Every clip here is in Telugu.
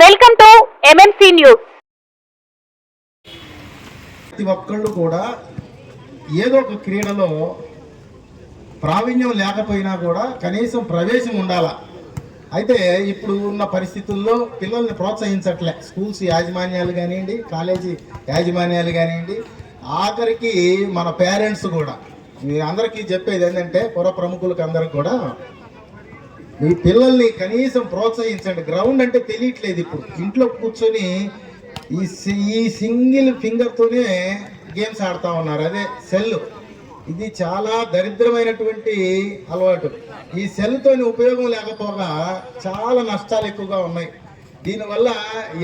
Welcome to MMC news. ప్రతి ఒక్కళ్ళు కూడా ఏదో ఒక క్రీడలో ప్రావీణ్యం లేకపోయినా కూడా కనీసం ప్రవేశం ఉండాలా. అయితే ఇప్పుడు ఉన్న పరిస్థితుల్లో పిల్లల్ని ప్రోత్సహించట్లే స్కూల్స్ యాజమాన్యాలు కానివ్వండి, కాలేజీ యాజమాన్యాలు కానివ్వండి, ఆఖరికి మన పేరెంట్స్ కూడా. మీ అందరికీ చెప్పేది ఏంటంటే పుర ప్రముఖులకు అందరికి కూడా మీ పిల్లల్ని కనీసం ప్రోత్సహించండి. గ్రౌండ్ అంటే తెలియట్లేదు. ఇప్పుడు ఇంట్లో కూర్చొని ఈ సింగిల్ ఫింగర్తోనే గేమ్స్ ఆడుతూ ఉన్నారు, అదే సెల్. ఇది చాలా దరిద్రమైనటువంటి అలవాటు. ఈ సెల్తోని ఉపయోగం లేకపోగా చాలా నష్టాలు ఎక్కువగా ఉన్నాయి. దీనివల్ల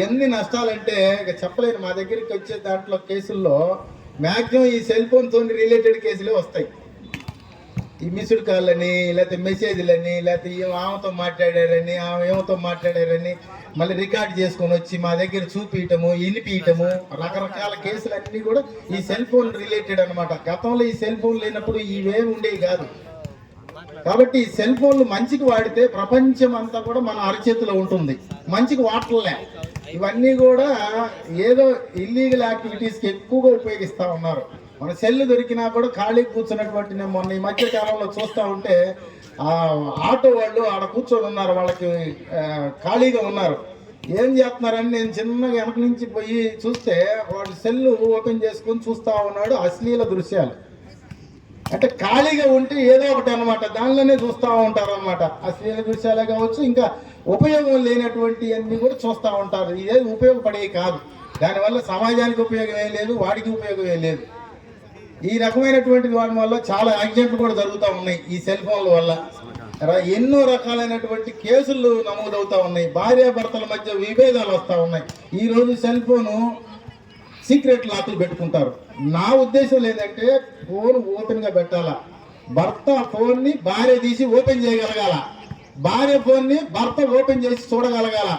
ఎన్ని నష్టాలంటే ఇక చెప్పలేను. మా దగ్గరికి వచ్చే దాంట్లో కేసుల్లో మ్యాక్సిమం ఈ సెల్ ఫోన్తో రిలేటెడ్ కేసులే వస్తాయి. ఈ మిస్డ్ కాల్లని, లేకపోతే మెసేజ్లని, లేకపోతే ఆమెతో మాట్లాడారని, ఆమె ఏమతో మాట్లాడారని మళ్ళీ రికార్డ్ చేసుకొని వచ్చి మా దగ్గర చూపించటము, వినిపించటము, రకరకాల కేసులు అన్నీ కూడా ఈ సెల్ ఫోన్ రిలేటెడ్ అనమాట. గతంలో ఈ సెల్ ఫోన్ లేనప్పుడు ఇవేమి ఉండేవి కాదు. కాబట్టి ఈ సెల్ ఫోన్లు మంచికి వాడితే ప్రపంచం అంతా కూడా మన అరచేతిలో ఉంటుంది. మంచికి వాడలే. ఇవన్నీ కూడా ఏదో ఇల్లీగల్ యాక్టివిటీస్కి ఎక్కువగా ఉపయోగిస్తూ ఉన్నారు. మన సెల్ దొరికినా కూడా ఖాళీ కూర్చున్నటువంటి, నేను మొన్న ఈ మధ్య కాలంలో చూస్తూ ఉంటే ఆటో వాళ్ళు ఆడ కూర్చొని ఉన్నారు, వాళ్ళకి ఖాళీగా ఉన్నారు. ఏం చేస్తున్నారని నేను చిన్నగా వెనక నుంచి పోయి చూస్తే వాడు సెల్ ఓపెన్ చేసుకొని చూస్తూ ఉన్నాడు. అశ్లీల దృశ్యాలు. అంటే ఖాళీగా ఉంటే ఏదో ఒకటి అనమాట, దానిలోనే చూస్తూ ఉంటారు అనమాట. అశ్లీల దృశ్యాలే కావచ్చు, ఇంకా ఉపయోగం లేనటువంటి అన్నీ కూడా చూస్తూ ఉంటారు. ఇదే ఉపయోగపడేవి కాదు. దానివల్ల సమాజానికి ఉపయోగం ఏం లేదు, వాడికి ఉపయోగం ఏం లేదు. ఈ రకమైనటువంటి వాటి వల్ల చాలా యాక్సిడెంట్లు కూడా జరుగుతూ ఉన్నాయి. ఈ సెల్ ఫోన్ల వల్ల ఎన్నో రకాలైనటువంటి కేసులు నమోదవుతూ ఉన్నాయి. భార్యాభర్తల మధ్య విభేదాలు వస్తూ ఉన్నాయి. ఈరోజు సెల్ ఫోను సీక్రెట్ లాక్లు పెట్టుకుంటారు. నా ఉద్దేశం లేదంటే ఫోన్ ఓపెన్గా పెట్టాలా. భర్త ఫోన్ని భార్య తీసి ఓపెన్ చేయగలగాల, భార్య ఫోన్ని భర్త ఓపెన్ చేసి చూడగలగాల.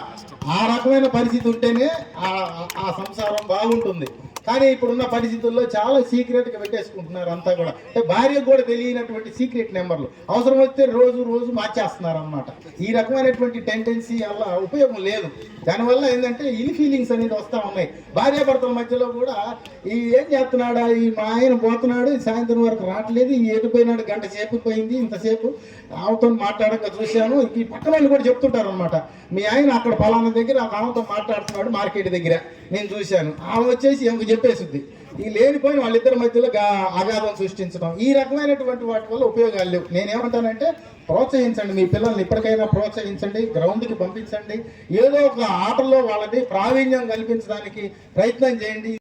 ఆ రకమైన పరిస్థితి ఉంటేనే ఆ సంసారం బాగుంటుంది. కానీ ఇప్పుడున్న పరిస్థితుల్లో చాలా సీక్రెట్గా పెట్టేసుకుంటున్నారు అంతా కూడా. అంటే భార్యకు కూడా తెలియనటువంటి సీక్రెట్ నెంబర్లు అవసరం వస్తే రోజు రోజు మార్చేస్తున్నారు అన్నమాట. ఈ రకమైనటువంటి టెండెన్సీ వల్ల ఉపయోగం లేదు. దానివల్ల ఏంటంటే ఇల్ ఫీలింగ్స్ అనేది వస్తూ ఉన్నాయి. భార్యాభర్తల మధ్యలో కూడా ఏం చేస్తున్నాడా, ఈ మా ఆయన పోతున్నాడు, సాయంత్రం వరకు రావట్లేదు, ఈ ఎటుపోయినాడు, గంట సేపు పోయింది, ఇంతసేపు ఆమెతో మాట్లాడక చూశాను. ఈ పక్కన వాళ్ళు కూడా చెప్తుంటారు అనమాట, మీ ఆయన అక్కడ పలానా దగ్గర ఆమెతో మాట్లాడుతున్నాడు మార్కెట్ దగ్గర, నేను చూశాను. ఆమె వచ్చేసి ఏమో చెప్పేసింది. ఈ లేనిపోయి వాళ్ళిద్దరి మధ్యలో అగాధం సృష్టించడం, ఈ రకమైనటువంటి వాటి వల్ల ఉపయోగాలు లేవు. నేనేమంటానంటే ప్రోత్సహించండి, మీ పిల్లల్ని ఇప్పటికైనా ప్రోత్సహించండి, గ్రౌండ్కి పంపించండి, ఏదో ఒక ఆటల్లో వాళ్ళని ప్రావీణ్యం కల్పించడానికి ప్రయత్నం చేయండి.